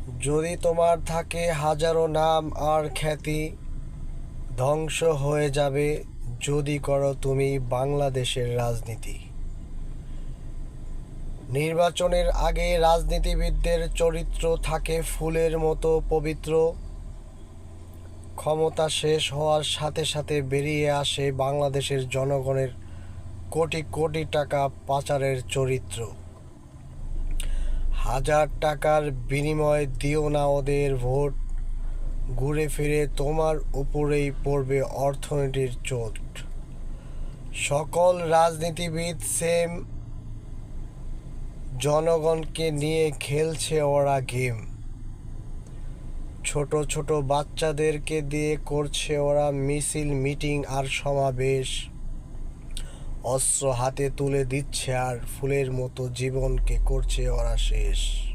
যদি তোমার থাকে হাজারো নাম আর খ্যাতি, ধ্বংস হয়ে যাবে যদি করো তুমি বাংলাদেশের রাজনীতি। নির্বাচনের আগে রাজনীতিবিদদের চরিত্র থাকে ফুলের মতো পবিত্র। ক্ষমতা শেষ হওয়ার সাথে সাথে বেরিয়ে আসে বাংলাদেশের জনগণের কোটি কোটি টাকা পাচারের চরিত্র। হাজার টাকার বিনিময়ে দিও না ওদের ভোট, ঘুরে ফিরে তোমার উপরেই পড়বে অর্থনীতির চোট। সকল রাজনীতিবিদ সেম, জনগণকে নিয়ে খেলছে ওরা গেম। ছোট ছোট বাচ্চাদেরকে দিয়ে করছে ওরা মিছিল, মিটিং আর সমাবেশ। অস্ত্র হাতে তুলে দিচ্ছে আর ফুলের মতো জীবনকে করছে ওরা শেষ।